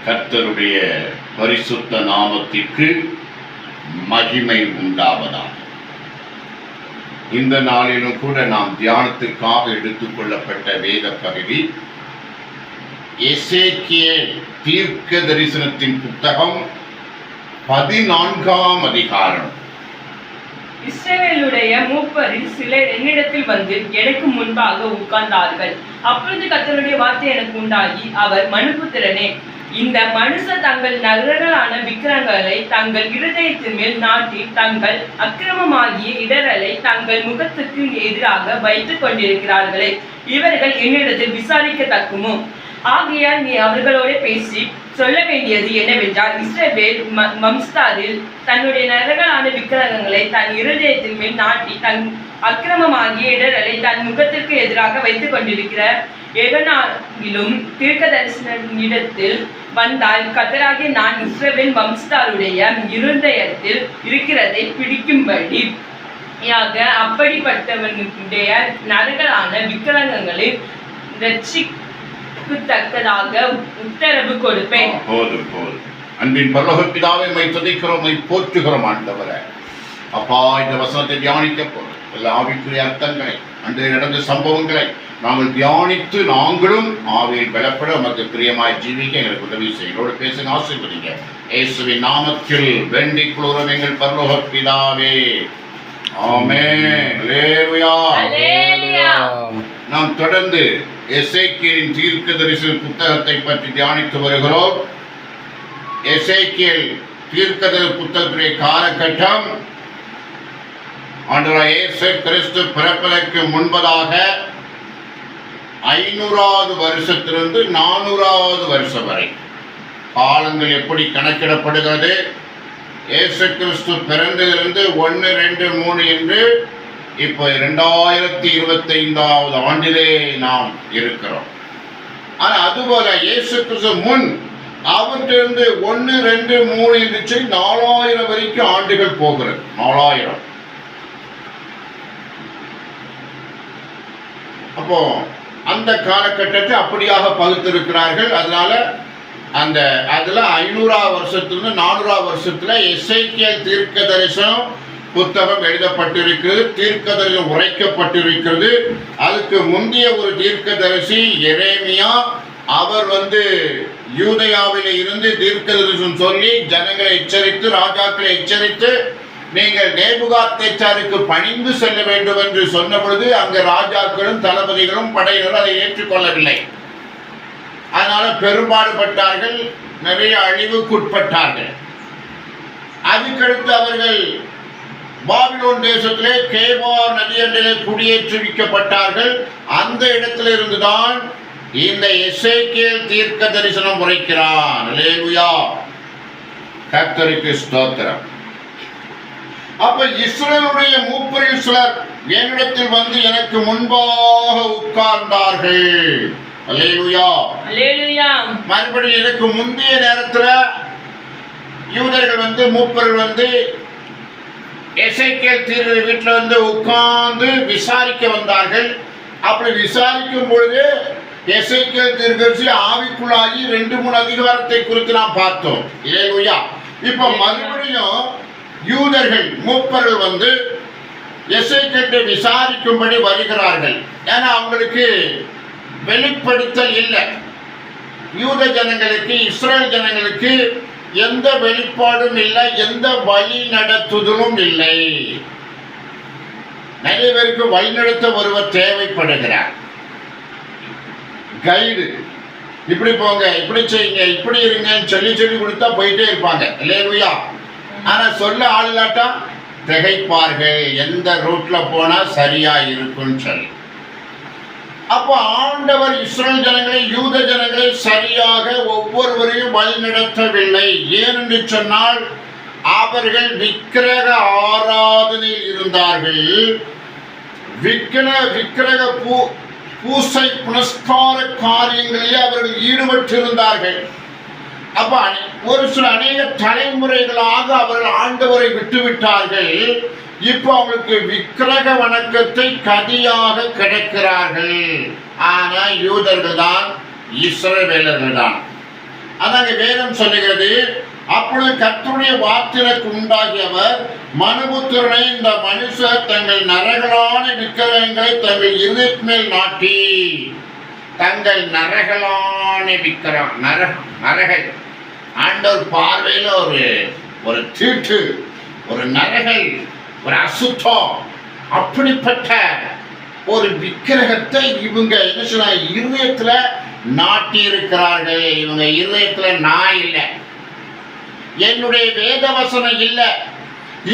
கர்த்தருடைய பரிசுத்த நாமத்திற்கு மகிமை உண்டாவதாக. இந்த நாளிலும் கூட நாம் தியானத்துக்காக எடுத்துக்கொள்ளப்பட்ட வேத பகுதி எசேக்கியேல் தீர்க்க தரிசனத்தின் புத்தகம் 14ஆம் அதிகாரம். இஸ்ரவேலுடைய மூப்பரில் சிலர் என்னிடத்தில் வந்து எனக்கு முன்பாக உட்கார்ந்தார்கள். அப்பொழுது கர்த்தருடைய வார்த்தை எனக்கு உண்டாகி, அவர் மனுபுத்திரனே, இந்த மனுஷர் தங்கள் நகர்களான விக்கிரங்களை தங்கள் இருதயத்தின் மேல் நாட்டி தங்கள் அக்கிரமமாகிய இடரலை தங்கள் முகத்துக்கு எதிராக வைத்துக் கொண்டிருக்கிறார்களே, இவர்கள் என்னிடத்தில் விசாரிக்கத்தக்குமோ? ஆகையால் நீ அவர்களோட பேசி சொல்ல வேண்டியது என்னவென்றால், இஸ்ரவேல் வம்சத்தாரில் தன்னுடைய நரகலான விக்கிரகங்களை தன் இருதயத்தின் மேல் நாட்டி தன் அக்கிரமமாகிய இடரலை தன் முகத்திற்கு எதிராக வைத்துக் கொண்டிருக்கிற எவனாகிலும் தீர்க்கதரிசனிடத்தில் வந்தால், கர்த்தராகிய நான் இஸ்ரவேல் வம்சத்தாருடைய இருதயத்தில் இருக்கிறதை பிடிக்கும்படி அப்படிப்பட்டவனுடைய நரகலான விக்கிரகங்களை ரட்சிக்கத்தக்கதாக உத்தரவு கொடுப்பேன். அன்பின் பரலோக பிதாவே, மை துதிக்கிறோம், மை போற்றுகிறோம். ஆண்டவரே, அப்பா, இந்த வசனத்தை தியானிக்க போறோம். எல்லா ஆவிக்குரிய அர்த்தங்களை, அன்றைய நடந்த சம்பவங்களை நாங்கள் தியானித்து நாங்களும் ஆவியில் பலப்பட உமக்கு பிரியமாய் ஜீவிக்க எங்களுக்கு உதவி செய்யுங்களோடு பேசுங்க, ஆசீர்வதிங்க. இயேசுவின் நாமத்தில் வேண்டிக் கொள்கிறோம் எங்கள் பரலோக பிதாவே, ஆமென். அல்லேலூயா. நாம் தொடர்ந்து எசேக்கியேலின் தீர்க்க தரிசன புத்தகத்தை பற்றி தியானித்து வருகிறோம். எசேக்கியேல் தீர்க்க தரிசன புத்தகத்துடைய காலகட்டம் ஆண்டவராகிய இயேசு கிறிஸ்து பிறப்பதற்கு முன்பதாக 500வது வருஷத்திலிருந்து 400வது வருஷம் வரை காலங்கள் எப்படி கணக்கிடப்படுகிறது? இயேசு கிறிஸ்து பிறந்ததிலிருந்து 1, 2, 3 என்று இப்போ 2025வது ஆண்டிலே நாம் இருக்கிறோம். ஆனால் அதுபோல இயேசு கிறிஸ்து முன் அவற்றிலிருந்து 1, 2, 3 என்று சொல்லி 4000 வரைக்கும் ஆண்டுகள் போகிறது. 4000. அப்போ அந்த காலகட்டத்தை அப்படியாக பகுத்திருக்கிறார்கள். அதனால அதுல 500வது வருஷத்துல 400வது வருஷத்துல எசேக்கியேல் தீர்க்க தரிசனம் புத்தகம் எழுதப்பட்டிருக்கிறது, தீர்க்க தரிசனம் உரைக்கப்பட்டிருக்கிறது. அதுக்கு முந்தைய ஒரு தீர்க்க தரிசி எரேமியா, அவர் யூதேயாவில இருந்து தீர்க்க தரிசனம் சொல்லி ஜனங்களை எச்சரித்து, ராஜாக்களை எச்சரித்து, நீங்கள் நேபுகாத்நேச்சாருக்கு பணிந்து செல்ல வேண்டும் என்று சொன்ன பொழுது அங்க ராஜாக்களும் தளபதிகளும் படையினரும் அதை ஏற்றுக்கொள்ளவில்லை. அதனால பெரும்பாடுபட்டார்கள், நிறைய அழிவுக்குட்பட்டார்கள். அதுக்கடுத்து அவர்கள் பாபிலோன் தேசத்திலே கேபார் நதியண்டிலே குடியேற்றுவிக்கப்பட்டார்கள். அந்த இடத்துல இருந்துதான் இந்த எசேக்கியேல் தீர்க்க தரிசனம் உரைக்கிறான். அல்லேலூயா, கர்த்தருக்கு ஸ்தோத்திரம். அப்ப இஸ்ரவேலுடைய மூப்பரில் சிலர் என்னிடத்தில் வந்து எனக்கு முன்பாக உட்கார்ந்தார்கள். அல்லேலூயா, அல்லேலூயா. மறுபடியும் எனக்கு முந்தைய நேரத்துல யூதர்கள் மூப்பர்கள் எசேக்கியேல் தீர்க்க வீட்டுல உட்கார்ந்து விசாரிக்க வந்தார்கள். அப்படி விசாரிக்கும் பொழுது எசேக்கியேல் தீர்க்கதரிசி ஆவிக்குள்ளாகி 2-3 அதிகாரத்தை குறித்து நாம் பார்த்தோம். அல்லேலூயா. இப்ப மறுபடியும் யூதர்கள் மூப்பர்கள் எசேக்கியேலை விசாரிக்கும்படி வருகிறார்கள். ஏன்னா அவங்களுக்கு வெளிப்படுத்தல் இல்லை. யூத ஜனங்களுக்கு, இஸ்ரேல் ஜனங்களுக்கு எந்த வெளிப்பாடும் இல்லை, எந்த வழி நடத்துதலும் இல்லை. நிறைய பேருக்கு வழிநடத்த ஒருவர் தேவைப்படுகிறார், கைடு. இப்படி போங்க, இப்படி செய்யுங்க, இப்படி இருங்கன்னு சொல்லி கொடுத்தா போயிட்டே இருப்பாங்க. இல்லையா? ஆனா சொல்ல ஆள் இல்லாட்டா திகைப்பார்கள், எந்த ரூட்ல போனா சரியா இருக்குன்னு சொல்லி. அப்போ ஆண்டவர் இஸ்ரேல் ஜனங்களை, யூத ஜனங்களை சரியாக ஒவ்வொருவரையும் வழிநடத்தவில்லை. ஏனென்று சொன்னால் அவர்கள் விக்கிரக ஆராதனையில் இருந்தார்கள். விக்கிரக பூசை புனஸ்கார காரியங்களிலே அவர்கள் ஈடுபட்டிருந்தார்கள். அப்ப ஒரு சில அநேக தலைமுறைகளாக அவர்கள் ஆண்டவரை விட்டுவிட்டார்கள். இப்போ அவங்களுக்கு விக்கிரக வணக்கத்தை கதியாக கிடைக்கிறார்கள். ஆனா யூதர்கள் தான், இஸ்ரவேலர்கள் தான். அதாங்க வேதம் சொல்லுகிறது. அப்பொழுது கர்த்தருடைய வார்த்தைக்கு உண்டாகியவர், மனுபுத்திரனை, இந்த மனுஷர் தங்கள் நரகலான விக்கிரகங்களை தங்கள் இருதயத்தின் மேல் நாட்டி, தங்கள் நரகலான விக்கிரகம், நரகல் ஆண்டவர் பார்வையில் ஒரு தீட்டு, ஒரு நரகல், ஒரு அசுத்தம், அப்படிப்பட்ட ஒரு விக்கிரகத்தை இவங்க என்ன சொல்ல இருதயத்துல நாட்டி இருக்கிறார்கள். இவங்க இருதயத்துல நான் இல்லை, என்னுடைய வேதவசனம் இல்லை,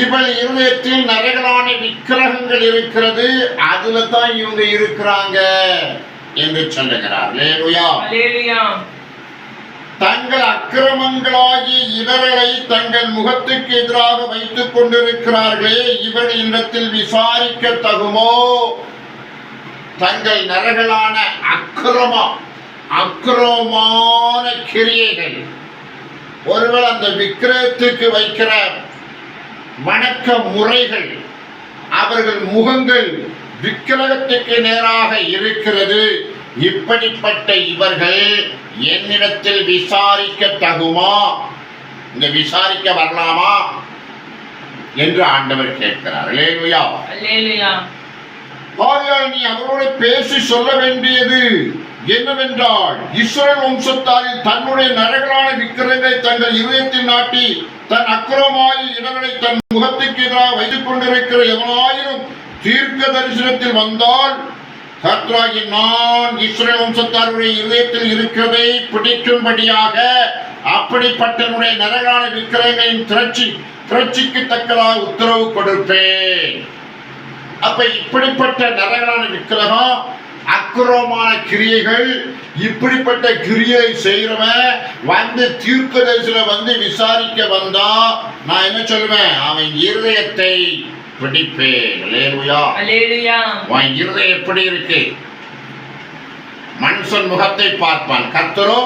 இவள் இருதயத்தில் நரகலான விக்கிரகங்கள் இருக்கிறது, அதுல தான் இவங்க இருக்கிறாங்க என்று சொல்லுகிறார். அல்லேலூயா. தங்கள் அக்கிரமங்களாகி இவர்களை தங்கள் முகத்துக்கு எதிராக வைத்துக் கொண்டிருக்கிறார்களே, இவள் இடத்தில் விசாரிக்க தகுமோ? தங்கள் நரகலான அக்கிரமமான கிரியைகள், ஒருவேளை அந்த விக்கிரகத்துக்கு வைக்கிற வணக்க முறைகள், அவர்கள் முகங்கள் விக்கிரகத்துக்கு நேராக இருக்கிறது. இப்படிப்பட்ட இவர்கள் என்னிடத்தில் விசாரிக்க தகுமா, இங்க விசாரிக்க வரலாமா என்று ஆண்டவர் கேட்கிறார். அல்லேலூயா. ஆகையால் நீ அவரோடு பேசி சொல்ல வேண்டியது என்னவென்றால், இஸ்ரவேல் வம்சத்தாரில் தன்னுடைய நரகலான விக்கிரகங்களை தங்கள் இருதயத்தில் நாட்டி தன் அக்கிரமமாய் இடங்களை தன் முகத்துக்கு எதிராக வைத்துக் கொண்டிருக்கிற எவனாயிரும் தீர்க்க தரிசனத்தில் வந்தால், கர்த்தராகிய நான் இஸ்ரவேல் வம்சத்தாருடைய இருதயத்தில் இருக்கிறதை பிடிக்கும்படியாக அப்படிப்பட்டனுடைய நரகலான விக்கிரகங்களின் திரட்சிக்கு தக்கதாக உத்தரவு கொடுப்பேன். அப்ப இப்படிப்பட்ட நரகலான விக்கிரகம், அக்கிரமமான கிரியைகள், இப்படிப்பட்ட கிரியை செய்யறவன் வந்து தீர்க்க தரிசனம் வந்து விசாரிக்க வந்தா நான் என்ன சொல்லுவேன்? அவன் இருதயத்தை பிடிப்பேன். அல்லேலூயா. உன் இருதயம் எப்படி இருக்கு? மனுஷன் முகத்தை பார்ப்பான், கர்த்தரோ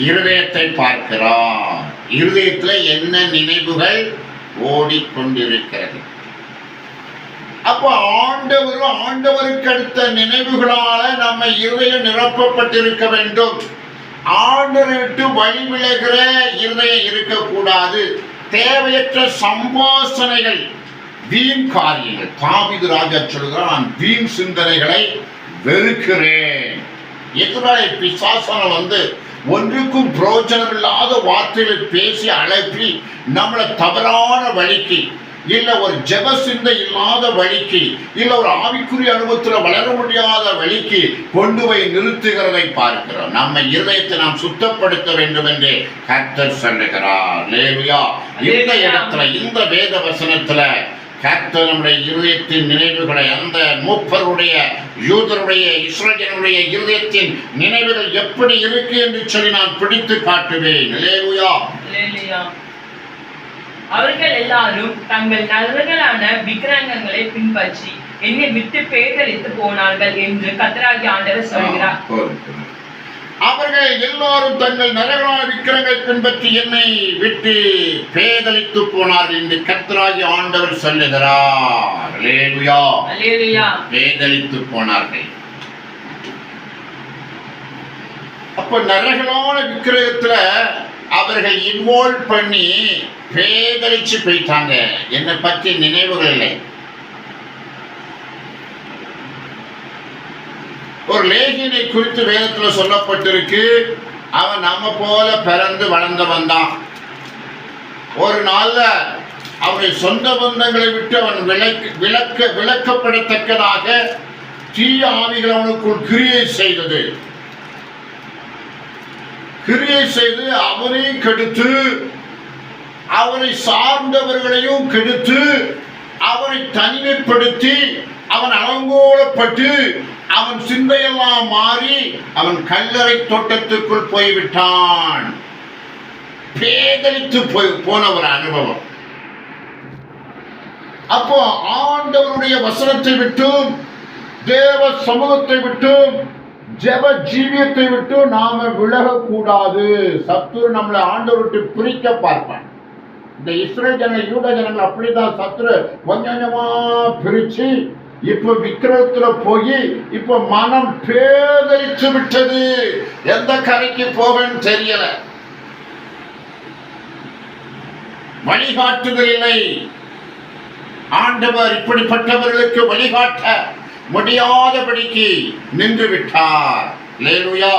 இருதயத்தை பார்க்கிறார். இருதயத்துல என்ன நினைவுகள் ஓடிக்கொண்டிருக்கிறது? அப்ப ஆண்டவருக்கு அடுத்த நினைவுகளால நம்ம இருதயம் நிரப்பப்பட்டிருக்க வேண்டும். ஆண்டவரை விட்டு வழி விலகிற இருதயம் இருக்கக்கூடாது. தேவையற்ற சம்பாஷணைகள், வீண் காரியங்கள். தாவீது ராஜா சொல்கிறார், நான் வீண் சிந்தனைகளை வெறுக்கிறேன். எதிராக பிசாசான வந்து ஒன்றுக்கும் பிரோஜனம் இல்லாத வார்த்தைகளை பேசி அழைப்பி நம்மளை தவறான வழிக்கு, இல்ல ஒரு ஜெப சிந்தை இல்லாத வழிக்கு, இல்ல ஒரு ஆவிக்குரிய அனுபவத்தில் வளர முடியாத வழிக்கு கொண்டு போய் நிறுத்துகிறதை பார்க்கிறோம். நம்ம இருதயத்தை நாம் சுத்தப்படுத்த வேண்டும் என்று கர்த்தர் சொல்லுகிறார். அல்லேலூயா. இந்த இடத்துல, இந்த வேத வசனத்துல கர்த்தர் நம்முடைய இருதயத்தின் நினைவுகளை, அந்த மூப்பருடைய, யூதருடைய, இஸ்ரவேலுடைய இருதயத்தின் நினைவுகள் எப்படி இருக்கு என்று சொல்லி நான் பிடித்து காட்டுவேன். அல்லேலூயா. அவர்கள் எல்லாரும் தங்கள் நரகலான விக்கிரகங்களை பின்பற்றி என்னை விட்டு பேதலித்து போனார்கள் என்று கர்த்தராகிய ஆண்டவர் சொல்கிறார். அவர்கள் எல்லாரும் தங்கள் நரகலான விக்கிரகங்களை பின்பற்றி என்னை விட்டு பேதலித்து போனார்கள் என்று கர்த்தராகிய ஆண்டவர் சொல்லுகிறார். அல்லேலூயா. அல்லேலூயா. பேதலித்து போனார்கள். அப்ப நரகலான விக்கிரகத்துல அவர்கள் இன்வால்வ் பண்ணி பேதலிச்சு போயிட்டாங்க. என்னை பற்றி நினைவுகள் இல்லை. ஒரு லேகியனை குறித்து வேதத்துல சொல்லப்பட்டிருக்கு, அவன் நம்ம போல பிறந்து வளர்ந்தவன் தான். ஒரு நாள்ல அவனுடைய சொந்த பந்தங்களை விட்டு அவன் விளக்கப்படத்தக்கதாக தீய ஆவிகள் அவனுக்குள் கிரியை செய்து அவனை கெடுத்து, அவனை சார்ந்தவர்களையும் கெடுத்து, அவனை தனிமைப்படுத்தி, அவன் அலங்கோலப்பட்டு, அவன் சிந்தையெல்லாம் மாறி அவன் கல்லறை தோட்டத்துக்குள் போய்விட்டான். பேதலித்து போன ஒரு அனுபவம். அப்போ ஆண்டவருடைய வசனத்தை விட்டும், தேவ சமூகத்தை விட்டும், ஜெப ஜீவியத்தை விட்டு நாம விலகக்கூடாது. சத்துரு நம்மளை ஆண்டவர் விட்டு பிரிக்க பார்ப்பான். இந்த இஸ்ரேல் ஜனங்கள், யூத ஜனங்கள் அப்படிதான். சத்துரு கொஞ்சம் கொஞ்சமா பிரிச்சு இப்ப விக்கிரகத்துல போய் இப்ப மனம் பேதலித்து விட்டது. எந்த கரைக்கு போவேன்னு தெரியல, வழிகாட்டுதல் இல்லை. ஆண்டவர் இப்படிப்பட்டவர்களுக்கு வழிகாட்ட முடியாதபடிக்கு நின்று விட்டார். அல்லேலூயா.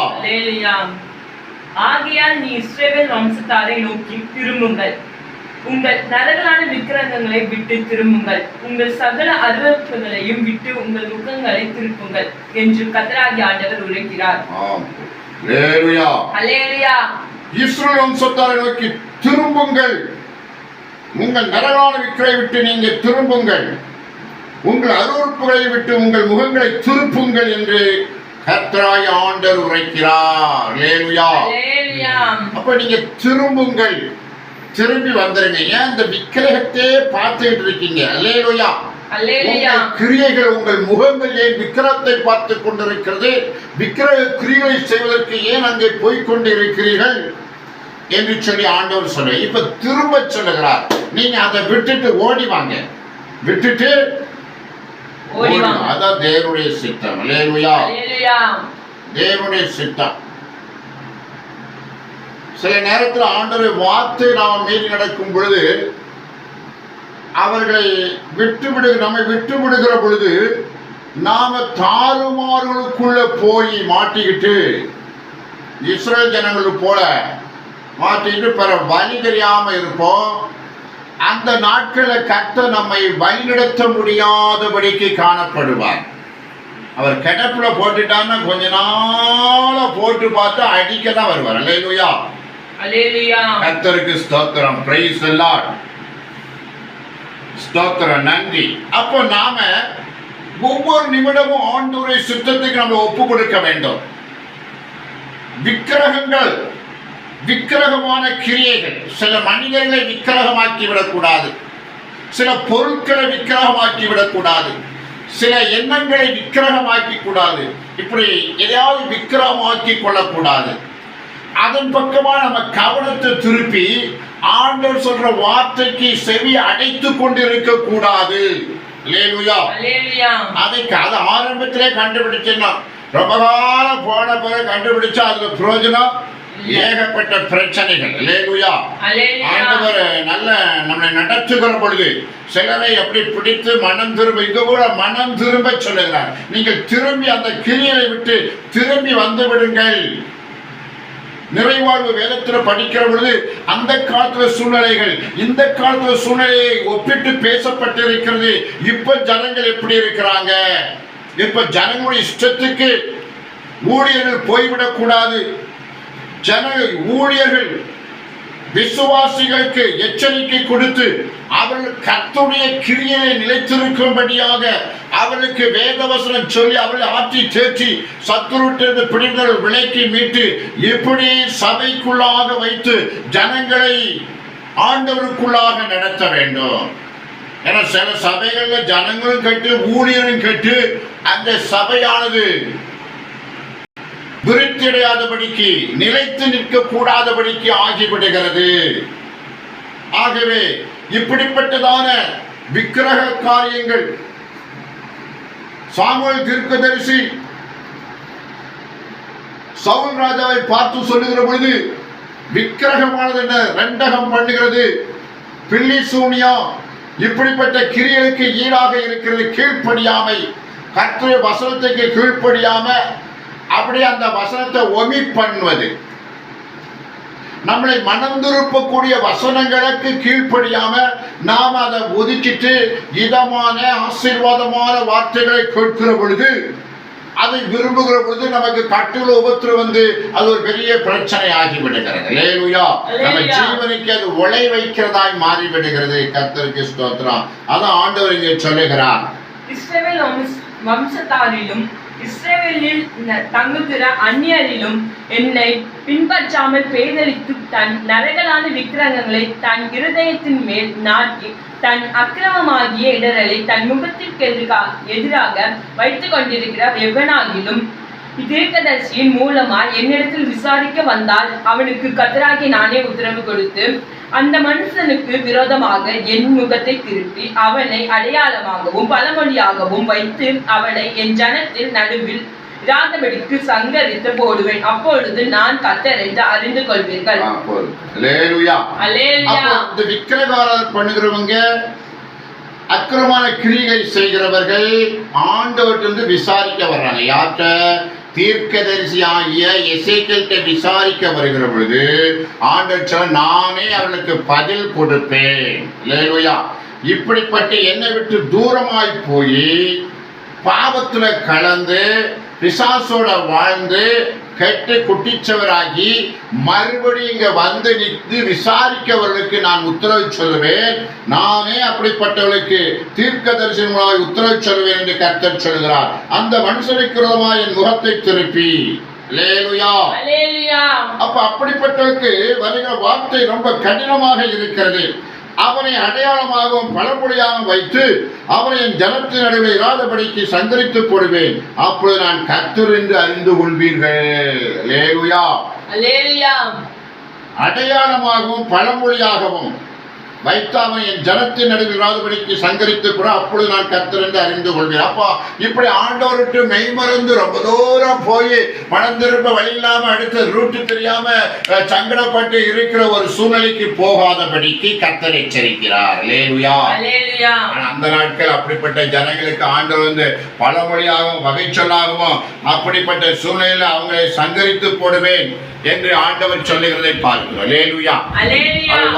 ஆகையால் நீ இஸ்ரவேல் வம்சத்தாரை நோக்கி திரும்புங்கள், உங்கள் நரகலான விக்கிரகங்களை விட்டு திரும்புங்கள், உங்கள் சகல அருவருப்புகளையும் விட்டு உங்கள் முகங்களை திருப்புங்கள் என்று கர்த்தராகிய ஆண்டவர் உரைக்கிறார். அல்லேலூயா. அல்லேலூயா. இஸ்ரவேல் வம்சத்தாரை நோக்கி திரும்புங்கள், உங்கள் நரகலான விக்கிரகங்களை விட்டு நீங்க திரும்புங்கள், உங்கள் அருவருப்புகளை விட்டு உங்கள் முகங்களை திருப்புங்கள் என்று கர்த்தராகிய ஆண்டவர் உரைக்கிறார். அல்லேலூயா. அப்ப நீங்க திரும்புங்கள், திரும்பி வந்துருங்க. ஏன் இந்த விக்கிரகத்தை பார்த்துட்டு இருக்கீங்க? அல்லேலூயா. உங்கள் கிரியைகள், உங்கள் முகங்கள் ஏன் விக்கிரகத்தை பார்த்து கொண்டிருக்கிறது? விக்கிரக கிரியைகளை செய்வதற்கு ஏன் அங்கே போய்கொண்டு இருக்கிறீர்கள் என்று சொல்லி ஆண்டவர் சொல்ல இப்ப திரும்ப சொல்லுகிறார். நீங்க அதை விட்டுட்டு ஓடி வாங்க, விட்டுட்டு அதான் தேவனுடைய சித்தம். அல்லேலூயா. தேவனுடைய சித்தம். சில நேரத்தில் ஆண்டவர் வார்த்தை நாம் மீறி நடக்கும் பொழுது அவர்களை நம்மை விட்டு விடுகிற பொழுது நாம தாறுமாறுகளுக்குள்ள போய் மாட்டிக்கிட்டு இஸ்ரவேல் ஜனங்களுக்கு போல மாட்டிக்கிட்டு பிற வழி தெரியாம இருப்போம். அந்த நாட்களில் கர்த்தர் நம்மை வழிநடத்த முடியாதபடிக்கு காணப்படுவார். அவர் கிடப்புல போட்டுட்டான்னா கொஞ்ச நாள போட்டு பார்த்து அடிக்க தான் வருவார். அல்லேலூயா. அல்லேலூயா. கர்த்தருக்கு ஸ்தோத்திரம். Praise the Lord. ஸ்தோத்திரம், நன்றி. அப்போ நாம ஒவ்வொரு நிமிடமும் ஆண்டவருடைய சித்தத்துக்கு நம்ம ஒப்பு கொடுக்க வேண்டும். விக்கிரகங்கள், விக்கிரகமான கிரியைகள், சில மனிதர்களை விக்கிரகமாக்கி விடக்கூடாது, சில பொருட்களை விக்கிரகமாக்கி விடக்கூடாது, சில எண்ணங்களை விக்கிரகமாக்கி கூடாது. இப்படி எதையாவது விக்கிரகமாக்கி கொள்ளக்கூடாது. அதன் பக்கமா நம்ம கவனத்தை திருப்பி ஆண்டவர் சொல்ற வார்த்தைக்கு செவி அடைத்து கொண்டிருக்க கூடாது. அல்லேலூயா. அதுக்கு அது ஆரம்பத்திலே கண்டுபிடிச்சா, ரொம்ப காலம் போன பிறகு கண்டுபிடிச்சா அதுல பிரயோஜனம் ஏகப்பட்ட பிரச்சனைகள். அல்லேலூயா. ஆண்டவர் நல்ல நம்மளை நடத்துகிற பொழுது சிலரை எப்படி பிடித்து மனம் திரும்ப, இங்க கூட மனம் திரும்ப சொல்லுகிறார். நீங்கள் திரும்பி அந்த கிரியையை விட்டு திரும்பி வந்து விடுங்கள். நிறைவாழ்வு வேதத்தில் படிக்கிற பொழுது அந்த காலத்துல சூழ்நிலைகள் இந்த காலத்துல சூழ்நிலையை ஒப்பிட்டு பேசப்பட்டிருக்கிறது. இப்ப ஜனங்கள் எப்படி இருக்கிறாங்க? இப்ப ஜனங்களுடைய இஷ்டத்துக்கு ஊழியர்கள் போய்விடக் கூடாது. ஊழியர்கள் விசுவாசிகளுக்கு எச்சரிக்கை கொடுத்து அவர்கள் கர்த்தருடைய கிரியையை நிலைத்திருக்கும்படியாக அவர்களுக்கு வேதவசனம் சொல்லி அவர்களை ஆற்றி தேற்றி சத்துருவிலிருந்து பிடித்தல் விலைக்கு மீட்டு இப்படி சபைக்குள்ளாக வைத்து ஜனங்களை ஆண்டவருக்குள்ளாக நடத்த வேண்டும். ஏன்னா சில சபைகள்ல ஜனங்களும் கெட்டு ஊழியரும் கெட்டு அந்த சபையானது விருத்தியடையாதபடிக்கு, நிலைத்து நிற்க கூடாதபடிக்கு ஆகிவிடுகிறது. ஆகவே இப்படிப்பட்டதான விக்கிரக காரியங்கள் சாமுவேல் தீர்க்கதரிசி சவுல் ராஜாவை பார்த்து சொல்லுகிற பொழுது விக்கிரகமானது என்ன ரெண்டகம் பண்ணுகிறது, பில்லி சூனியம், இப்படிப்பட்ட கிரியைகளுக்கு ஈடாக இருக்கிறது கீழ்ப்படியாமை. கர்த்தருடைய வசனத்துக்கு கீழ்ப்படியாம அப்படி அந்த வசனத்தை ஒமிட் பண்ணுவது, நம்மளை மனம் திருப்பக்கூடிய வசனங்களுக்கு கீழ்ப்படியாம நாம் அதை ஒதுக்கிட்டு இதமான ஆசீர்வாதமான வார்த்தைகளை கேட்கிற பொழுது, அதை விரும்புகிற பொழுது நமக்கு கட்டுல உபத்திரம் வந்து அது ஒரு பெரிய பிரச்சனை ஆகிவிடுகிறது. அல்லேலூயா. நம்ம ஜீவனுக்கு அது உழை வைக்கிறதாய் மாறிவிடுகிறது. கர்த்தருக்கு ஸ்தோத்திரம். அதான் ஆண்டவர் இங்கே சொல்லுகிறார். இஸ்ரவேல் வம்சத்தாரிலும் இஸ்ரவேலில் தங்குகிற அந்நியரிலும் என்னை பின்பற்றாமல் பேதலித்து தன் நரகலான விக்கிரகங்களை தன் இருதயத்தின் மேல் நாட்டி தன் அக்கிரமமாகிய இடரலை தன் முகத்திற்கு எதிராக வைத்துக் கொண்டிருக்கிற எவனாகிலும் தீர்க்கதரிசியின் மூலமாய் என்னிடத்தில் விசாரிக்க வந்தால் அவனுக்கு கர்த்தராகிய நானே உத்தரவு கொடுத்து அந்த மனுஷனுக்கு விரோதமாக என் முகத்தை திருப்பி அவனை அடையாளமாகவும் பழமொழியாகவும் வைத்து அவனை என் ஜனத்தின் நடுவில் இராதபடிக்கு சங்கரித்து போடுவேன். அப்பொழுது நான் கர்த்தர் என்று அறிந்து கொள்வீர்கள். இந்த விக்கிரகாரம் பண்ணுகிறவங்க, அக்கிரமான கிரியை செய்கிறவர்கள் ஆண்டவர்கிட்ட விசாரிக்க வர்றாங்க. யார்கிட்ட? தீர்க்கதரிசி ஆகிய எசேக்கியேல்கிட்ட விசாரிக்க வருகிற பொழுது ஆண்டவர் நானே அவனுக்கு பதில் கொடுப்பேன். அல்லேலூயா. இப்படிப்பட்ட என்னை விட்டு தூரமாய் போய் பாவத்துல கலந்து பிசாசோட வாழ்ந்து கெட்டு குட்டிச்சவராகி மறுபடியும் இங்க வந்து நின்று விசாரிக்கவர்களுக்கு நான் உத்தரவு சொல்லுவேன். நானே அப்படிப்பட்டவர்களுக்கு தீர்க்கதரிசனமாய் உத்தரவு சொல்லுவேன் என்று கர்த்தர் சொல்கிறார். அந்த மனுஷனுக்கு விரோதமாய் என் முகத்தை திருப்பி. அல்லேலூயா. அப்ப அப்படிப்பட்டவருக்கு வருகிற வார்த்தை ரொம்ப கடினமாக இருக்கிறது. அவனை அடையாளமாகவும் பழமொழியாகவும் வைத்து அவனை என் ஜனத்தின் நடுவில் இராதபடிக்கு சங்கரித்து போடுவேன். அப்பொழுது நான் கர்த்தர் என்று அறிந்து கொள்வீர்கள். அல்லேலூயா. அடையாளமாகவும் பழமொழியாகவும் வைத்து அவன் என் ஜனத்தின் நடுவில் இராதபடிக்கு சங்கரித்து கூட அப்பொழுது நான் கர்த்தர் என்று அறிந்து கொள்வேன். அப்பா, இப்படி ஆண்டவருக்கு மெய்மறந்து ரொம்ப தூரம் போய் பணம் திரும்ப வழி இல்லாம அடுத்த ரூட்டு தெரியாம சங்கடப்பட்டு இருக்கிற ஒரு சூழ்நிலைக்கு போகாதபடிக்கு கர்த்தர் எச்சரிக்கிறார். அல்லேலூயா. அந்த நாட்கள் அப்படிப்பட்ட ஜனங்களுக்கு ஆண்டவர் வந்து பழமொழியாகவும் வகைச்சொல்லாகவும் அப்படிப்பட்ட சூழ்நிலையில் அவங்களை சங்கரித்து போடுவேன் என்று ஆண்டவர் சொல்லுகிறதை பார்க்கிறோம். அல்லேலூயா.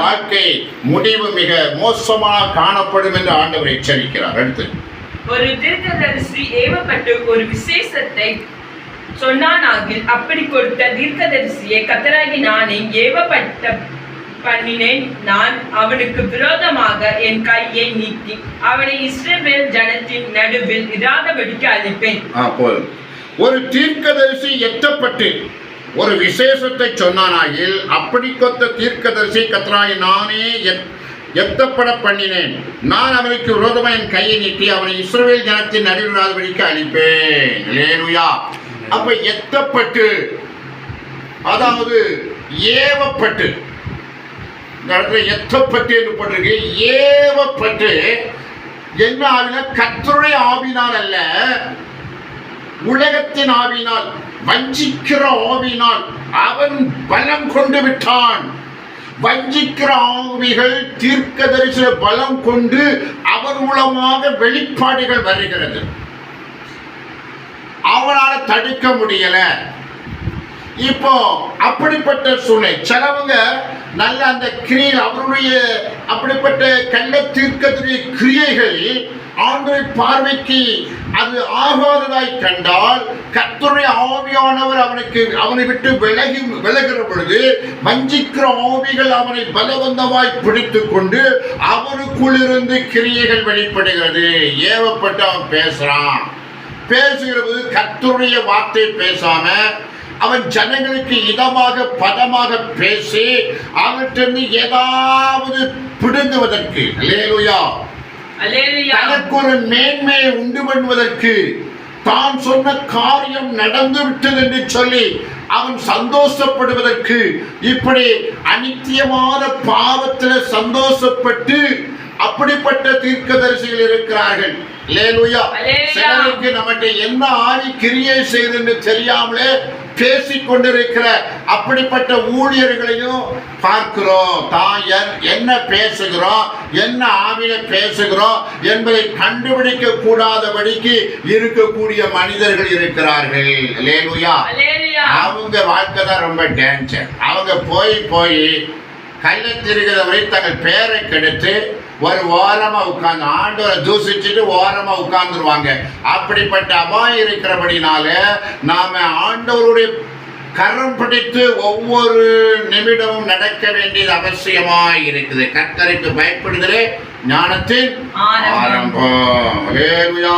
வாழ்க்கை முடிவு மிக மோசமாக காணப்படும் என்று ஆண்டவர் எச்சரிக்கிறார். அடுத்து, ஒரு தீர்க்கதரிசி ஏவப்பட்டு ஒரு விசேஷத்தை சொன்னானாகில் அப்படி கொடுத்த தீர்க்கதரிசியை கர்த்தராகி நானே ஏவப்பட்ட பண்ணினேன். நான் அவனுக்கு விரோதமாக என் கையை நீட்டி அவனை இஸ்ரவேல் ஜனத்தின் நடுவில் இராதபடிக்கு அழிப்பேன். ஒரு தீர்க்கதரிசி எட்டப்பட்டு ஒரு விசேஷத்தை சொன்னானாயில் அப்படி கொத்த தீர்க்கதரிசி கர்த்தராகிய நானே எத்தப்பட பண்ணினேன். நான் அவனுக்கு விரோதமாக என் கையை நீட்டி அவனை இஸ்ரவேல் ஜனத்தின் நடுவில் இராதபடிக்கு அழிப்பேன். அல்லேலூயா. அப்ப எத்தப்பட்டு, அதாவது ஏவப்பட்டு, இந்த இடத்துல எத்தப்பட்டு என்று போட்டிருக்கு. ஏவப்பட்டு என்ன ஆவினா? கர்த்தருடைய ஆவினால் அல்ல, உலகத்தின் ஆவினால், வஞ்சிக்கிற ஆவினால் அவன் பலம் கொண்டு விட்டான். வஞ்சிக்கிற ஆவிகள் தீர்க்கதரிசி பலம் கொண்டு அவர் மூலமாக வெளிப்பாடுகள் வருகிறது. அவனால தடுக்க முடியல. இப்போ அப்படிப்பட்ட சூழ்நிலை. சிலவங்க நல்ல அந்த கிரியை, அவருடைய அப்படிப்பட்ட கள்ள தீர்க்கதரிசி கிரியைகள் ஆண்டவருடைய பார்வைக்கு அது ஆகாததாய் கண்டால் கர்த்தருடைய ஆவியானவர் அவனை விட்டு விலகுகிற பொழுது வஞ்சிக்கிற ஆவிகள் அவனை பலவந்தமாய் பிடித்துக் கொண்டு அவனுக்குள் இருந்து கிரியைகள் வெளிப்படுகிறது. ஏவப்பட்டு அவன் பேசுறான். பேசுகிறது கர்த்தருடைய வார்த்தை பேசாம அவன் ஜனங்களுக்கு இதமாக பதமாக பேசி அவற்றிலிருந்து ஏதாவது பிடுங்குவதற்கு, அல்லேலூயா, தனக்கு ஒரு மேன்மையை உண்டு பண்ணுவதற்கு, தான் சொன்ன காரியம் நடந்து விட்டது என்று சொல்லி அவன் சந்தோஷப்படுவதற்கு, இப்படி அநித்தியமான பாவத்தில் சந்தோஷப்பட்டு அப்படிப்பட்ட தீர்க்கதரிசிகள் இருக்கிறார்கள். அல்லேலூயா. சிலருக்கு நம்மகிட்ட என்ன ஆவி கிரியை செய்து தெரியாமலே பேசிக் கொண்டிருக்கிற அப்படிப்பட்ட ஊழியர்களையும் பார்க்கிறோம். தான் என்ன பேசுகிறோம், என்ன ஆவியில பேசுகிறோம் என்பதை கண்டுபிடிக்க கூடாதபடிக்கு இருக்கக்கூடிய மனிதர்கள் இருக்கிறார்கள். அல்லேலூயா. அவங்க வாழ்க்கை தான் ரொம்ப டேஞ்சர். அவங்க போய் கள்ளத்திருக்கிறவரை தங்கள் பேரை கெடுத்து ஒரு ஓரமா உட்கார்ந்து ஆண்டவரை தூசிச்சுட்டு ஓரமா உட்கார்ந்துருவாங்க. அப்படிப்பட்ட அபாயம் இருக்கிறபடினால நாம ஆண்டவருடைய கரம் பிடித்து ஒவ்வொரு நிமிடமும் நடக்க வேண்டியது அவசியமாய் இருக்குது. கர்த்தருக்கு பயப்படுதலே ஞானத்தின் ஆரம்பம். அல்லேலூயா.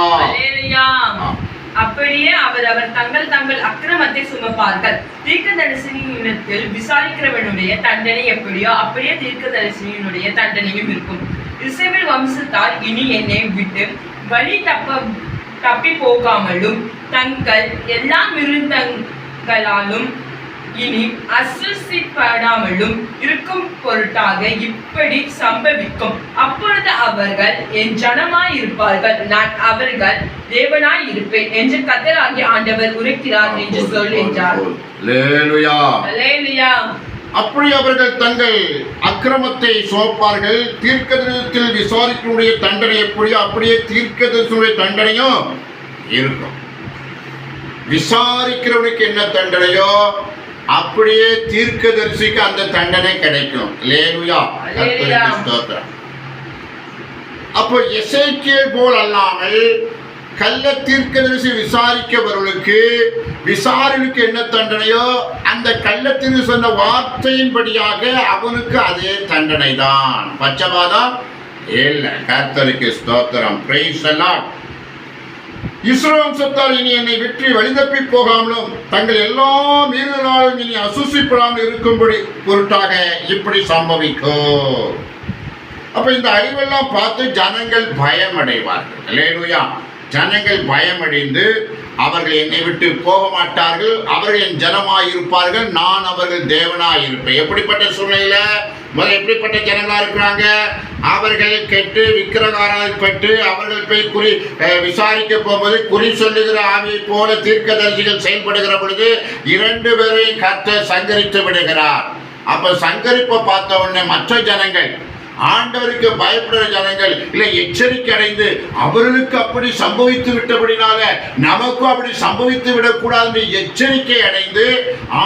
அப்படியே அவர் தங்கள் அக்கிரமத்தை சுமப்பார்கள். தீர்க்கதரிசியினிடத்தில் விசாரிக்கிறவனுடைய தண்டனை எப்படியோ அப்படியே தீர்க்கதரிசியினுடைய தண்டனையும் இருக்கும். இஸ்ரவேல் வம்சத்தார் இனி என்னை விட்டு வழி தப்பி போகாமலும் தங்கள் எல்லா மிருகங்களாலும் இனி அசுசிப்படாமலும் இருக்கும் பொருட்டாக இப்படி சம்பவிக்கும். அப்பொழுது அவர்கள் என் ஜனமாயிருப்பார்கள், நான் அவர்கள் தேவனாயிருப்பேன் என்று கர்த்தராகிய ஆண்டவர் உரைக்கிறார் என்று சொல் என்றார். அல்லேலூயா. அல்லேலூயா. அப்படி அவர்கள் தங்கள் அக்கிரமத்தை சுமப்பார்கள். தீர்க்கதரிசனத்தில் விசாரிக்கக்கூடிய தண்டனை எப்படியோ அப்படியே தீர்க்கதரிசனுடைய தண்டனையும் இருக்கும். விசாரிக்கிறவனுக்கு என்ன தண்டனையோ அப்படியே தீர்க்கதரிசிக்கு அந்த தண்டனை கிடைக்கும். அல்லேலூயா. கர்த்தருக்கு ஸ்தோத்திரம். அப்போ எசேக்கியேல் போல் அல்லாமல் கள்ள தீர்க்கதரிசி விசாரிக்கவர்களுக்கு விசாரணைக்கு என்ன தண்டனையோ அந்த கள்ளத்தீர்க்கதரிசி சொன்ன வார்த்தையின்படியாக அவனுக்கு அதே தண்டனை தான். பச்சைவாதம் இல்ல. கர்த்தருக்கு ஸ்தோத்திரம். Praise the Lord. இஸ்ரவேல் வம்சத்தார் இனி என்னை விட்டு வழிதப்பி போகாமலும் தங்கள் எல்லா மீறுதலாலும் இனி அசுசிப்படாமல் இருக்கும்படி பொருட்டாக இப்படி சம்பவிக்கும். அப்ப இந்த அறிவெல்லாம் பார்த்து ஜனங்கள் பயம் அடைவார்கள். அல்லேலூயா. ஜனங்கள் பயமடைந்து அவர்கள் என்னை விட்டு போக மாட்டார்கள், அவர்கள் என் ஜனமாயிருப்பார்கள், நான் அவர்கள் தேவனாயிருப்பேன். எப்படிப்பட்ட சூழ்நிலையில முதல்ல எப்படிப்பட்ட ஜனங்களா இருக்கிறாங்க? அவர்கள் கெட்டு விக்கிரகாரப்பட்டு அவர்கள் போய் விசாரிக்க போகும்போது குறி சொல்லுகிற ஆவியை போல தீர்க்கதரிசிகள் செயல்படுகிற பொழுது 2 பேரையும் கர்த்தர் சங்கரித்து விடுகிறார். அப்ப சங்கரிப்பை பார்த்த உடனே மற்ற ஜனங்கள், ஆண்டவருக்கு பயப்படுற ஜனங்கள் இல்லை எச்சரிக்கை அடைந்து அவர்களுக்கு அப்படி சம்பவித்து விட்டபடினால நமக்கும் அப்படி சம்பவித்து விடக்கூடாது எச்சரிக்கை அடைந்து